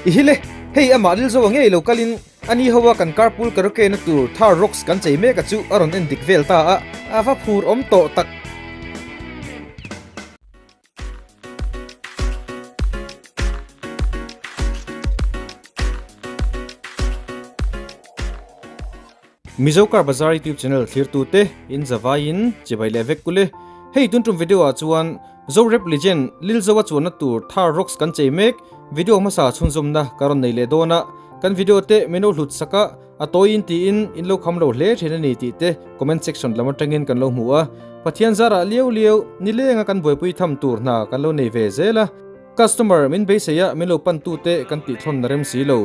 Ihile, hey ama Lilzo ang lo kalin ani hawa kan carpool karaoke na tur Thar Roxx kan chei me ka chu aron en dik vel ta a ava Phur om to tak Mizo Car Bazaar YouTube channel clear tu te in Javain chibai levek kule hey tuntum video a chuan zo rap legend Lilzo wa chuan na tur Thar Roxx kan chei mek video ma sa chunzum na karon nei le dona kan video te meno hlut saka atoin ti in lo kham lo hle thena ni ti te comment section lama tangin kan lo hmuwa pathian zara lieu ni lenga kan boipui tham tur na kan lo nei ve zela customer min be seya melo pan tu te kan ti thon na rem si lo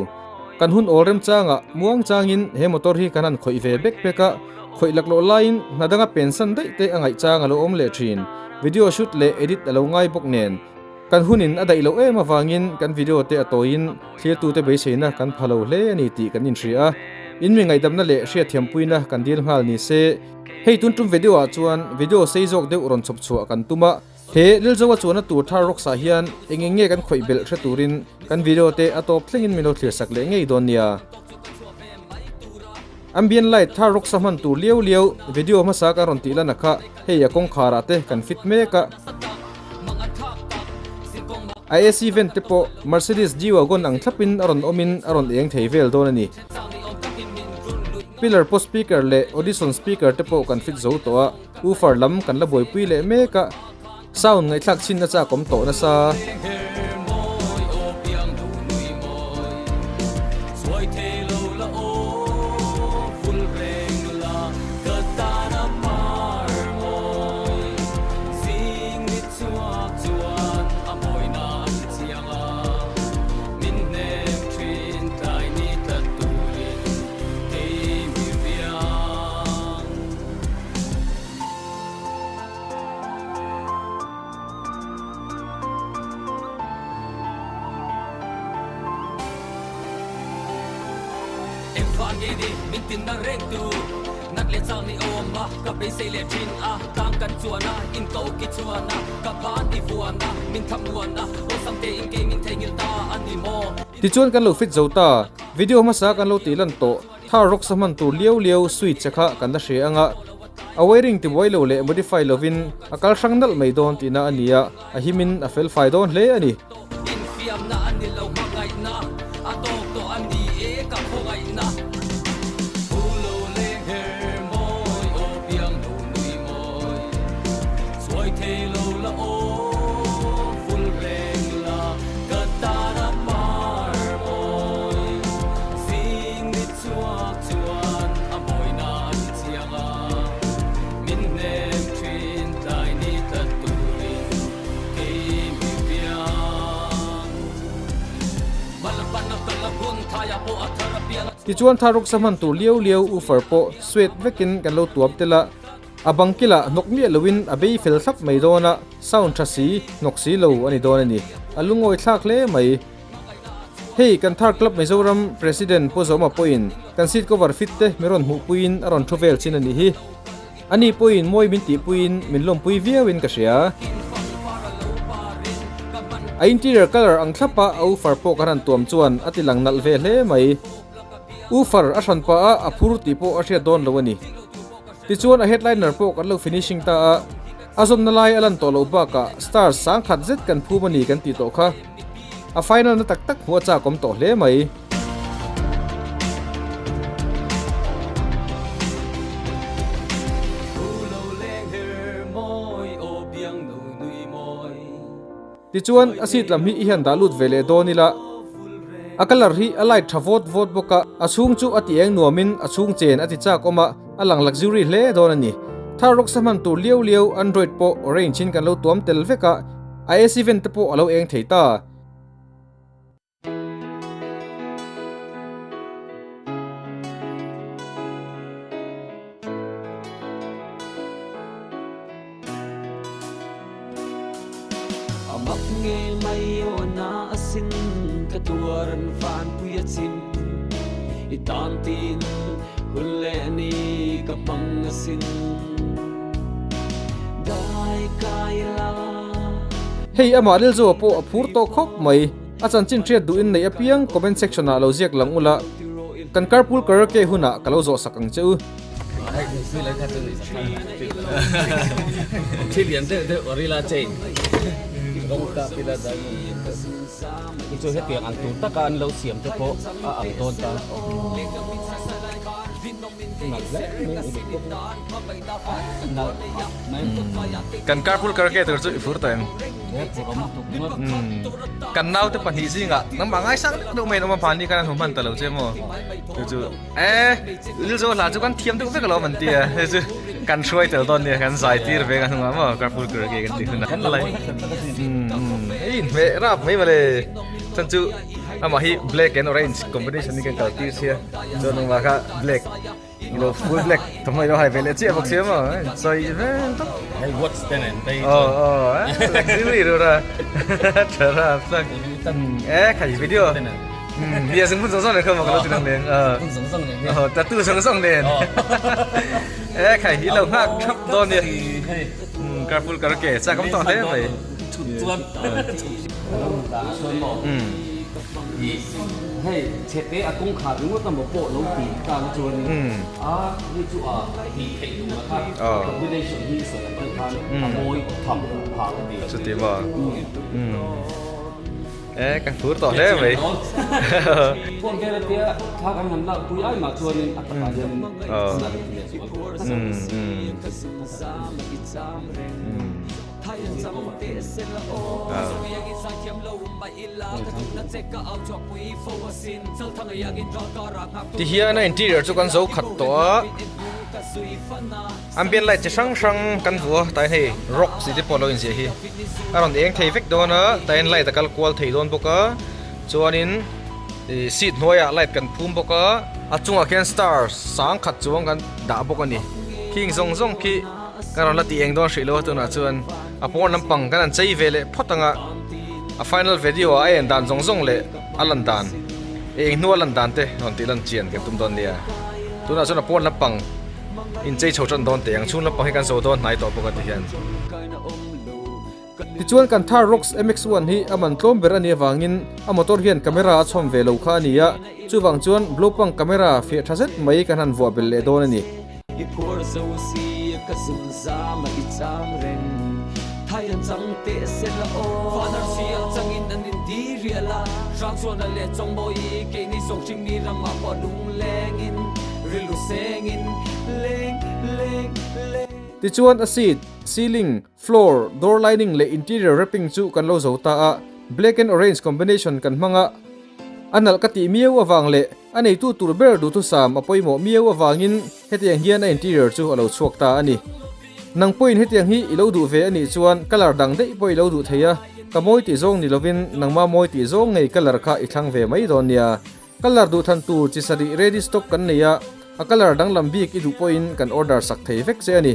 kan hun olrem changa muang changin he motor hi kanan khoi ve backpacka khoi laklo line nadanga pension dei te angai changa lo om le thin video shoot le edit alo ngai bok nen kan hunin adai lo ema wangin kan video te atoin clear tu te be seina kan phalo hle ani ti kan in ria in mi ngai damna le hria thiampuina kan dil hal ni se hei tuntum video a chuan video seizok de uron chop chu kan tuma he Lilzo wa chuan na tur Thar Roxx a hian engenge kan khoi bel thre turin kan video te atop thlengin mino thlir sak le ngei don nia ambient light Thar Roxx man tur lieu video ma sa ka ron ti lana kha hei a kong khara te kan fit me ka IAC event te po Mercedes G-Wagon ang thlapin aron omin aron eng thei vel don ani pillar post speaker le audition speaker te po kan fit zo to a woofer lam kan la boi pui le me ka sound ngai thlak chin na cha kom to na sa Gidi mintin na reng tu naklet sang ni oma ka pe sei le thin a tang kan chuana in ko ki chuana ka ban ti fuana min tham nuana o samte in ke min thengil ta ani mo ti chuan kan lo fit zota video ma sa kan lo ti lan to Thar Roxx man tu lieu switch chakha kan da hre anga a wiring ti boilo le modify lovin akal sangnal mai don ti na ania a himin a fel fai don hle ani in fiam na ani lo mangai na atok to ani e ka phongai na ti chuan Thar Roxx man tu lieu ufer po sweat vekin kan lo tuam tela abangkila nokmi lowin abei fel thlap mai dona sound thasi noksi lo ani don ani alungoi thlak le mai hei kan Thar club Mizoram president po zoma point kan seat cover fit te meron hu puin aron thovel chin ani hi ani point moi min ti puin min lom pui viawin ka sia a interior color ang thlapa au far po karan tuam chuan atilang nal ve hle mai ufar asan pa a Phur ti po a hria don lo ani ti chuan a headliner po kan lo finishing ta a azom na lai alan to lo ba ka stars sang khat zet kan phu mani kan ti to kha a final na tak huwa cha kom to hle mai ti chuan asit lam hi hian dalut vele donila akalar hi alai thavot vot boka achung chu atieng nuamin achung chen ati cha koma alang luxury hle don ani Thar Roxx man tu lieu android po orange chin kan lo tuam tel veka IAC event po alo eng theita amak nge mai ona asin katuaran fan puya chin itantin hulle ni kapang asin dai kaila hei ama Lilzo po a Phur to khop mai achan chin triat du in nei apiang comment section na lo ziak lang ula kan carpool karaoke huna kalo zo sakang cheu Chilian de orila chain gong ta pila da itu he tiang ang tu ta kan lo siam te ko ang ton ta kan carpool karaoke ter chu Phur time kan nau te pani singa nang bangai sang do me no pani kan hom man ta lo che mo chu Lilzo la chu kan thiam tu ve ka lo man tia chu kan shroi tel don ne kan sai tir ve kan ma carpool karaoke kan ti na kan lai me rap me male chan chu ama hi black and orange combination ni kan ka ti sia cho nang wa ka black lo full black tomai lo hai vele che bok sia ma so event hey what's then they like really ra ra sak khai video bia sung phun song ne khom ka lo tin nang le ta tu song ne khai hi lo hak khap don ne carpool karaoke cha kam to thế vậy chuan hey chete akung kha ru ta mo po lo ti ka chuan ni chu a ti thei lu kha combination hi so ta khan moi tham pha ti chu ti ba cái Phur to thế vậy con cái là tia tha kan han la tu ai ma chuan ni a ta jen thì hiện nay interior cho con dấu khát to ambient light chỉ sang sang căn vua tại này Roxx gì thì polo in gì hi aron eng thei vek do na tại light ta kal kwal thei don boka chuan in seat noya light kan phum boka achunga ken star sang khat chuang kan da boka ni king zong zong ki karon la ti eng don shilo tu na chuan apon lampang kan an chei vele photanga a final video a en dan zong zong le alan dan eng nu alan dan te non ti lan chian ke tum don nia tu na chuan apon lampang in chei chho chan don te ang chun lampang he kan zo don nai to boka ti hian ti chuan kan Thar Roxx MX1 hi aman tlom ber ani awangin a motor hian camera chhom ve lo kha ania chuwang chuan blopang camera fe thazet mai kan han vua bel le don ani Phur so si ka zum za ma ki chang ren thai an chang te se la o father si al chang in an in di riala rang chuan le chong moi ke ni song ching ni ram ma pa lung leng in rilu seng in leng leng leng ti chuan a seat ceiling floor door lining le interior wrapping chu kan lo zo ta a black and orange combination kan hmanga anal kati mieu awang le anei tu turber du tu sam apoimo mieu awangin hetiang hian a interior chu alo chuak ta ani nang point hetiang hi ilo du ve ani chuan color dang dei poi lo du theia kamoi ti zong ni lovin nangma moi ti zong ngei color kha ithang ve mai don nia color du than tur chi sari ready stock kan neya a color Danglam bik i du point kan order sak thei vek se ani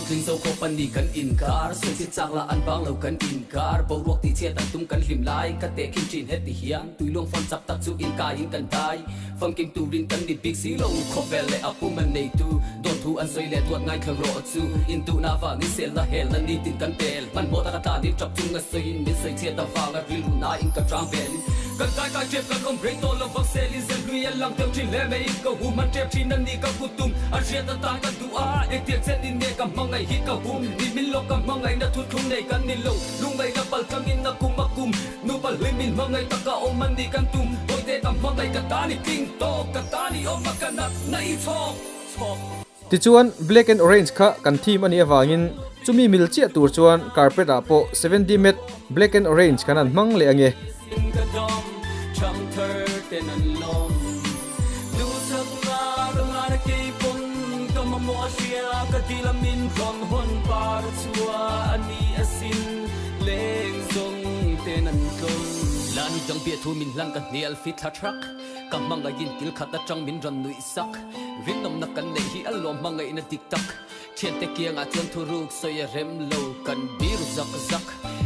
Thing so ko pani kan inkar so ti chak la an bang lo kan inkar bo ruak ti che tan tum kan hlim lai ka te kim chin het ti hian tuilong fon chap tak chu in ka in kan tai fam king tu rin kan ni big si lo ko vele apu man nei tu don thu an soi le tuat ngai kharo chu in tu na wa ni sel la hel na ni tin kan pel man bo ta ta di chap chung a soi in mi sai che ta wa ga ri lu na in ka trang bel kan tai ka chep kan om break to lo vak sel in zel lui lang tem chin le me in ka hu man chep chin ni ka kutum a ria ta ta ka du a ek tiek chen in ne ka mangai hi ka hum ni min lo ka mangai na thu thum nei kan ni lo lungai na pal kam in na kum akum nu pal lim min mangai ta ka om man ni kan tum oi te tam mangai ka ta ni king to ka ta ni om ka na nai chok ti chuan black and orange kha kan theme ani awangin chumi mil chia tur chuan carpet a po 70 met black and orange kan an mang le ange Lani jang bia thu min lang kan nial fit la truck kam manga yin til khata chang min ran nui sak rin nom na kan nei hi alom manga in a tiktak thiên te kia ngã chuan thu ruk soi a rem lo kan bir zak zak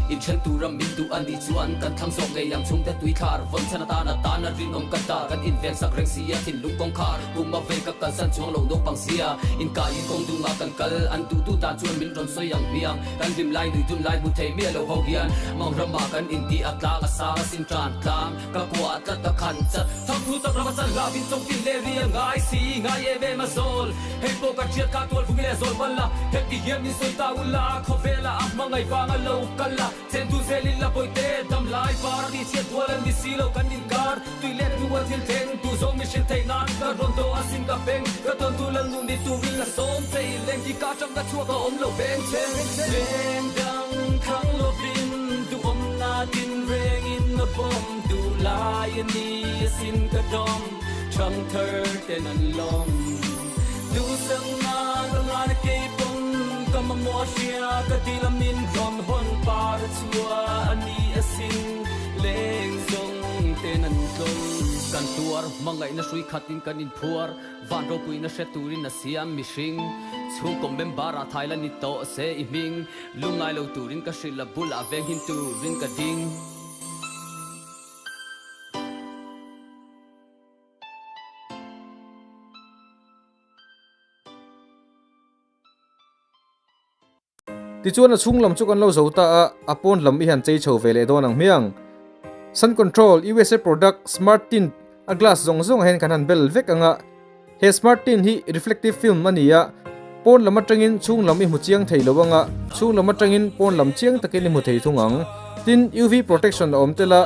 in chen tu ram min tu an di chuan kan thang zok nge yang chung te tui thar von chana ta na rin om kan ta kan in ven sak reng sia thin lung kong khar kum ma ve ka kan san chuang lo dok pang sia in ka in kong du nga kan kal an tu tu ta chuan min ron soi yang biang kan dim lai du dun lai bu thei mi lo ho hian mong ram ma kan in ti atla ka sa sin tran tlam ka kwa ta ta khan cha thang thu ta ra san la bin chong tin le ri ngai si ngai e ve ma sol hei po ka chiat ka tol fu le sol ban la hep ti hiam ni soi ta ula kho ve la am ma ngai pa nga lo kan la chen tu zelin la poite dam lai par di chiat walan di silo kan in gar tu le tu wa til theng tu zong mi shin thei nan ka ron do asin ka peng ka ton tu lan nu ni tu ring la som sei leng ki ka chang ka chua ka om lo ben chen leng dang khang lo bin tu om na tin reng in na bom tu lai ni sin ka dom chang thar ten an long du sang na na ke pom ka ma mo sia ka ti lam min ron hon par chua ani asin leng zong ten an tlom kan tuar mangai na sui khatin kan in phuar van ro pui na she turin na siam mi hring chung kom bem bara thailand ni to se I ming lungai lo turin ka shrila bula veng hin tu rin ka ding ti chuan a chung lam chu kan lo zo ta a pon lam I han chei chho ve le don ang miang sun control USA product smart tint a glass zong zong hen kan han bel vek anga he smart tint hi reflective film mania pon lam atangin chung lam I mu chiang thei lowanga chung lam atangin pon lam chiang takin mu thei thungang tin UV protection om tela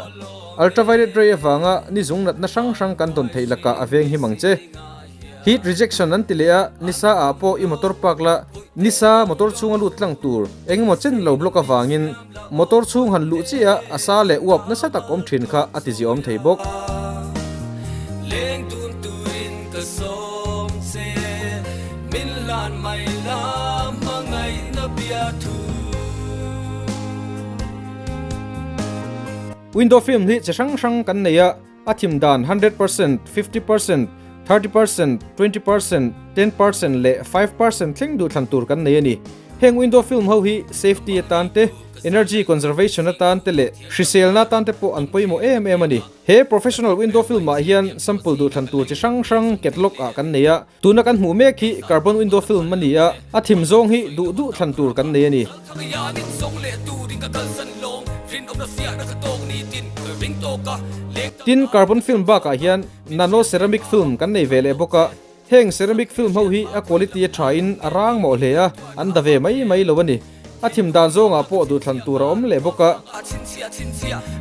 ultraviolet ray awanga ni zung nat na sang sang kan ton thei laka aveng hi mangche heat rejection an tilea nisa a po I motor park la nisa motor chunga lut tlang tur engmo chen lo block awangin motor chung han lu chia asa le uap na sa tak om thin kha ati ji om thei bok leng tun tuin ka som se min lan mai la mangai na bia thu window film hi chang sang kan neya athim dan 100% 50% 30%, 20%, 10% le 5% thleng du thlan tur kan nei ani heng window film ho hi safety atante energy conservation atante le hrisel na tante po an poimo em ani he professional window film a hian sample du thlan tur chi sang sang ketlok a kan neya tuna kan hmu mek hi carbon window film mania athim zong hi du thlan tur kan nei ani tin carbon film ba ka hian nano ceramic film kan nei vele boka heng ceramic film ho hi a quality a thain arang mo hlea an da ve mai lowani athim dan zonga po du thlan tur om le boka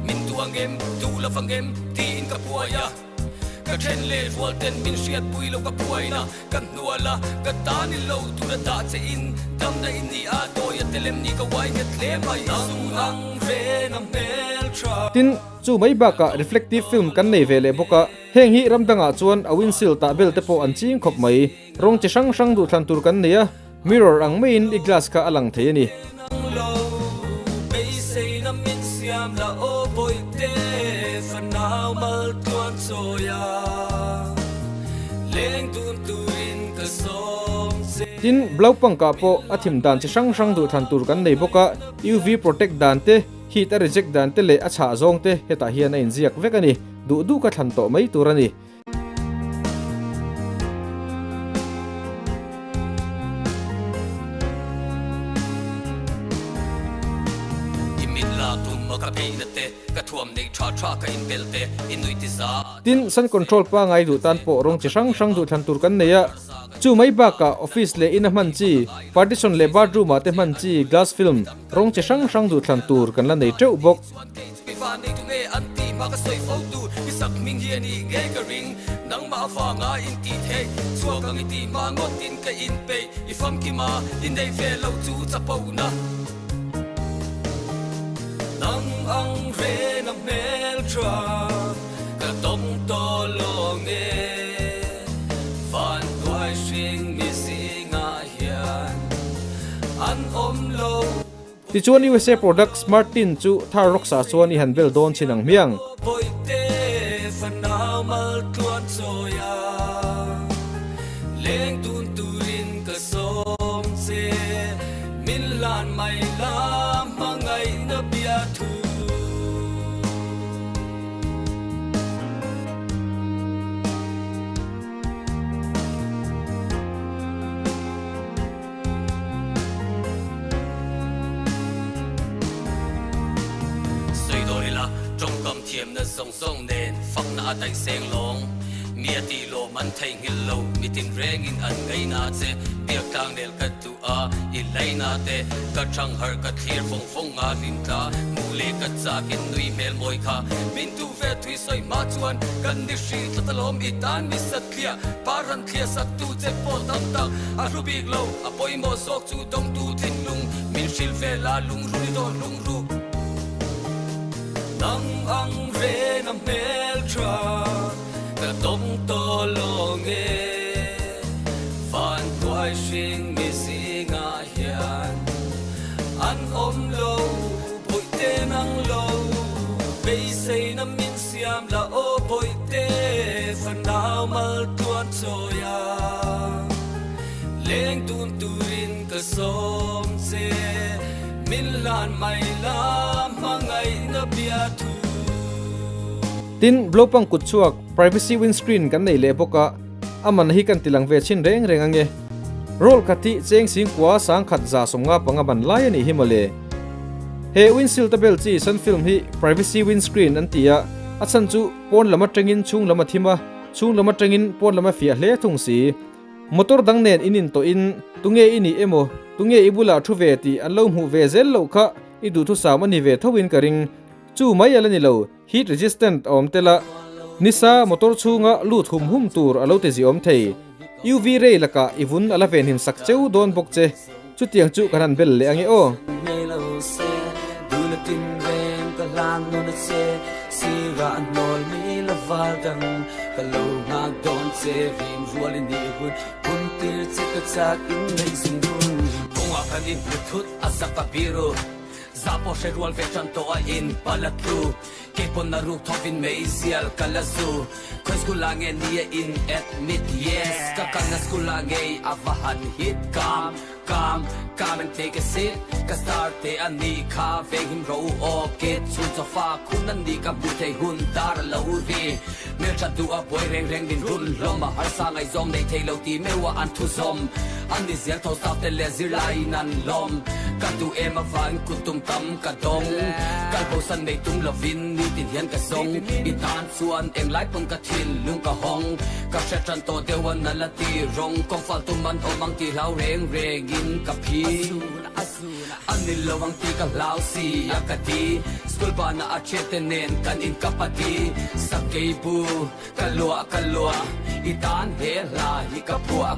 min tuangem tu la fangem tin ka puaya ka chen le rol ten min shiat pui lo ka puaina kan nuala ka tani lo tu na ta che in dam na in ni a to ya telem ni ka wai nget le mai ang re na mel tra tin chu mai ba ka reflective film kan nei vele boka heng hi ramdanga chuan a windshield ta bel te po an ching khop mai rong chi sang sang du thlan tur kan neya mirror ang main I glass ka alang thei ani tin blaupang ka po athim dan chi sang sang du thlan tur kan nei boka UV protect dan te heat a reject dan te le a cha zong te heta hian a inziak vek ani du ka thlan to mai turani tin sun control pa ngai du tan po rong chi sang sang du thlan tur kan neya chu mai ba ka office le in a man chi partition le bathroom ate man chi glass film rong chi sang sang du thlan tur kan la nei treu bok nang ma fa nga in ti the chuak ang ti ma ngot tin ka in pe ifam ki ma in dei fe lo chu cha pau na nang ang re na mel tra ka tong to lo nge fan toy swing mi singa hian an om lo ti chuan USA product smart tin chu Thar Roxx a chuan I han bel don chinang miang leng tun turin ka som se mai la mangai na bia thu thiêm na song song nen phang na tai seng long mia ti lo man thei ngil lo mi tin reng in an ngai na che biak tang nel ka tu a i lai na te ka thang har ka thir phong phong a lin ta mu le ka cha kin nui mel moi kha min tu ve thui soi ma chuan kan ni shi tlalom i tan mi satlia paran thia sak tu che po tam tak a ru big lo a poi mo sok chu dong tu thin lung min shil ve la lung ru do lung ru nang ang re na mel tra ka tong to lo nge fan quai shing mi singa hian an om lo boi te nang lo be sei na min siam la o boi te fan now mal tuan choya leng tun turin ka som se min lan mai la mangai na bia thu tin blopang kut chuak privacy windscreen kan nei le boka aman hi kan tilang ve chin reng reng ange roll khati cheng sing kwa sang khat za somnga panga ban lai ani himale he windshield tabel chi san film hi privacy windscreen an tia achan chu pon lama tengin chung lama thima chung lama tengin pon lama fia hle thung si motor dang nen inin to in tunge ini emo tunge ibula thu ve ti an lo mu ve zel lo kha i du thu sam ani ve thowin karing chu mai alani lo heat resistant om tela nisa motor chunga lu thum hum tur alo te zi om thei uv ray laka ivun ala ven him sak cheu don bok che chu tiang chu karan bel le ange o lan no na se si ra nol mi la valdan kalo na don se vim rual in the wood kun tir che ka chak in nei sing dun kung a kan in thut asaka biro zapo she rual ve chan to in palatru ke pon na ru thovin me sial kalasu kos kulange ni in admit yes ka kan na kulange avahan hit kam and take a sit ka start te ani kha ve him ro o ke chu cha fa kun an ni ka bu te hun dar lo ri me cha du a boy reng reng din run lom ma har sa ngai zom nei thei lo ti me wa an thu zom an ni zel tho sa te le zir lai nan lom ka tu em a van ku tum tam ka dong ka bo san nei tum lo vin ni tin hian ka song i tan chuan em lai pon ka thil lung ka hong ka sha chan to de wan na la ti rong kong fal tum man o mang ti lau reng reng in ka phi anil lawang ti ka lau si akati school ba na a chetenen kan in kapati sakei bu kalua itan he la hi kapua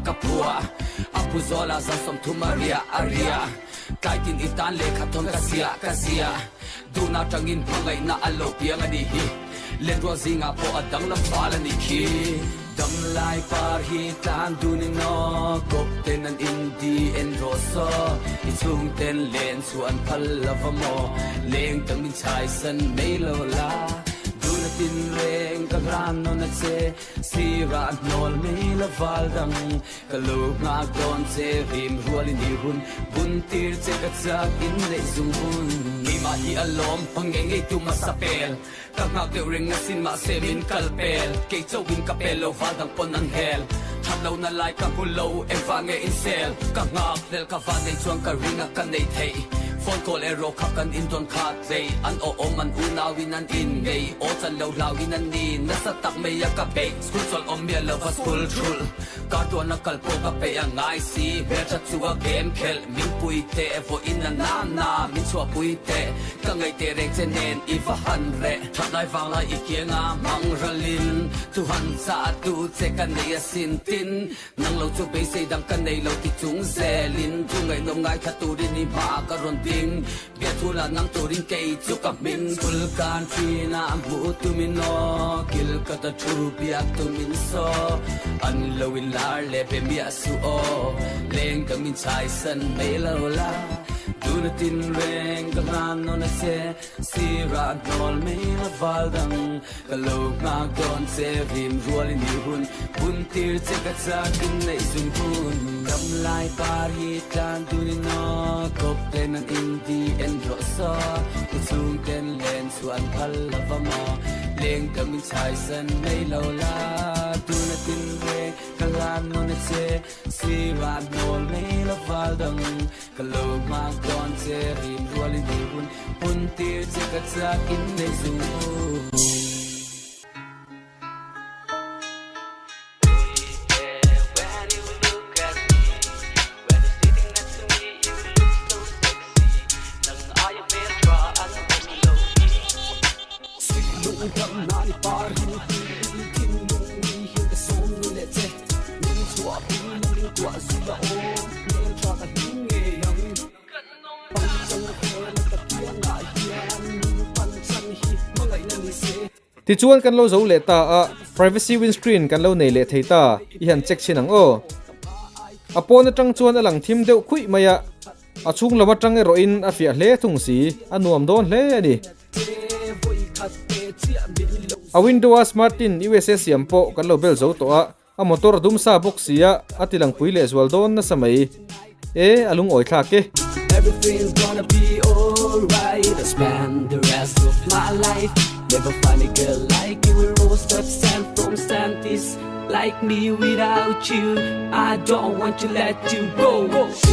apu zola sa som thu maria aria kai tin itan le khaton ka sia du na tangin pangai na alo piang ani hi len ro zinga po adang lam pala ni ki dam lai par hi tan duning no kop ten an indi en roso I chung ten len suan phal lavamo leng tang min chai san melo la duna tin reng ka ran no na che si ra nol me la val dang ka lu nga don che rim rual ni hun bun tir che ka chak in le zung bun ni ma hi alom pangeng ei tu masapel ka nga de ring na sin ma se min kalpel ke chowin kapel lo val dang pon ang hel Hello na like ka pulo e vange in sel ka ngak del ka van nei chuang ka ringa kan nei thei phone call ero ka kan in don khat lei an o man una win an in ngei o chan lo law in an ni na sa tak me ya ka pe school sol om me love school trul ka to na kal po ka pe ang ai si be cha chu a game khel min pui te vo in na na min chua pui te ka ngai te reng chen nen I va han re that nai wang la I kianga mang ralin tu han sa tu che kan nei sin tin nang lo chu pe sei dang kan nei lo ti chung zelin tu ngai no ngai kha tu rin ni ba ka ron ding bia thu la nang tu rin ke chu ka min kul kan chi na mu tu min no kil ka ta thu bia tu min so an lo in lar le pe mi asu o leng ka min chai san me lo la du na tin reng ka man no na se sira nol me na valdang kalog na gon se vim rual ni hun bun tir che ka cha kin nei sum hun kam lai par hi tan tu ni no kop ten an in di en ro sa chung ten len suan phal lavama leng kam chai san nei lo la tu na tin reng ka lan no na se sira nol me na valdang kalog ma gon se vim rual ni hun bun tir che ka cha kin nei sum hun ti chuan kan lo zo le ta a privacy windscreen kan lo nei le thei ta I han check chinang o apon atang chuan alang thim deuh khui maya achung lama tang ero in a fia hle thung si anuam don hle ani a windows martin uss yampo kan lo bel zo to a motor dum sa box sia atilang pui le zwal don na samai e alung oi thla ke everything's gonna be alright. I spend the rest of my life. Never find a girl like you. We're all steps and from standis like me without you. I don't want to let you go.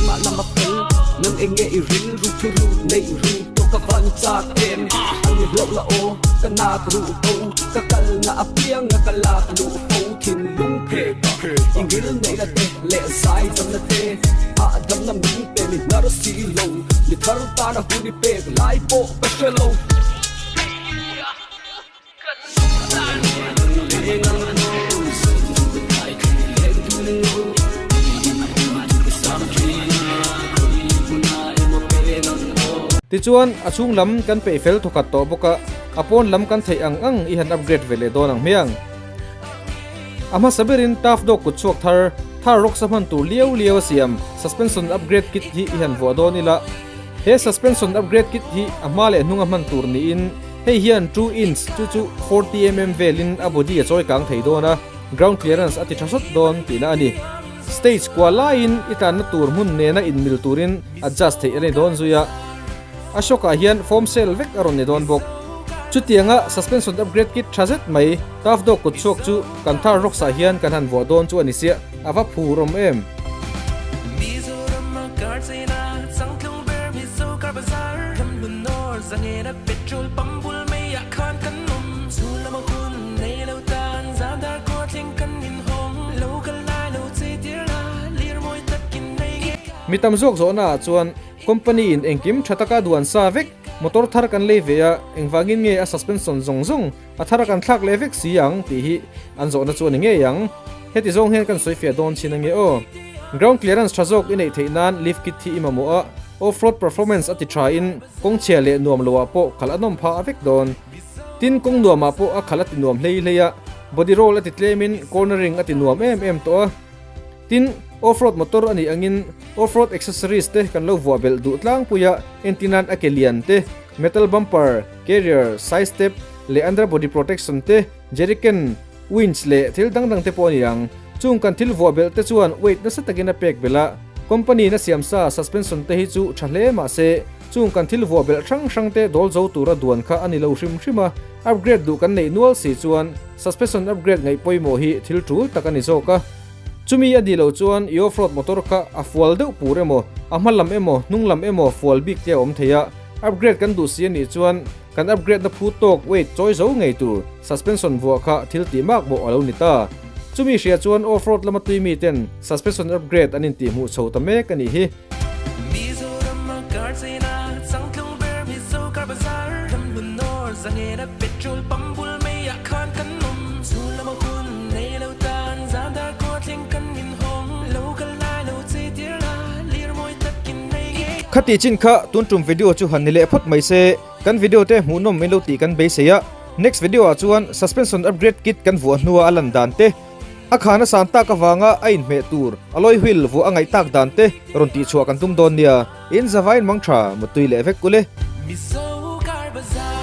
Ma lama fel, nang enge irin ruturu nei ru to ka van sa em. Ang lo la o kana ru o kakal na apiang na kala lu o tin lung pe ka. Ingil nei la te le sai tam na te. Adam na min pe mi nar si lo. Ni thar ta na hu ni pe lai po ka shelo. ti chuan achung lam kan pe fel thokat to boka apon lam kan thei ang I han upgrade vele don ang miang ama saberin taf do ku chuak thar Roxx man tu liao siam suspension upgrade kit hi I han vo don ila he suspension upgrade kit hi amale hnunga man tur ni in hei hian 2 inch chu 40mm velin a body a choi kang thei dona ground clearance ati thasot don tina ani stage kwa line itan na tur mun ne na in mil turin adjust thei ani don zuya ashoka hian form cell vek aron ni don bok chutianga suspension upgrade kit thazet mai taf do ku chuak chu kan Thar Roxx a hian kan han vo don chu ani sia ava phurom em mitam zok zo na chuan company in engkim thataka duan sa vek motor thar kan levea engwangin nge a suspension zong a thar kan thlak levek siang ti hi an zo na chuan nge yang heti zong hen kan soifia don chin nge o ground clearance thazok inei theinan lift kit thi imamo a off-road performance ati try in kong chele nuam lowa po khal anom pha avek don tin kong nuama po a khalat nuam hleia body roll ati tlemin cornering ati nuam em to tin off-road motor ani angin off-road accessories te kan lo vuabel du tlang puya entinan akelian te metal bumper carrier side step le under body protection te jerrycan winch le thil dang te poni yang chung kan thil vuabel te chuan weight na satagina pek bela company na siamsa suspension te hi chu thle ma se chung kan thil vuabel thang te dol zo tura duan kha ani lo hrim upgrade du kan nei nual si chuan suspension upgrade ngai poimo hi thil tu takani zoka chumi adilo chuan off-road motor ka afwal deuh puremo amhalam emo nunglam emo fual big te om theya upgrade kan du sian ni chuan kan upgrade na phu tok weight choi zo ngei tur suspension vuwa kha thil ti mak bo alo ni ta chumi ria chuan off-road lama tui mi ten suspension upgrade anin ti mu chho ta mek ani hi khati chin kha tuntum video chu han le phot mai se kan video te mu nom melo ti kan be se ya next video a chuan suspension upgrade kit kan vu nuwa alan dan te akhana santa ka wanga ain me tur aloi wheel vu angai tak dan te ron ti chua kan tum don nia in zavain mangtha mutui le vek kule Miso kar bazar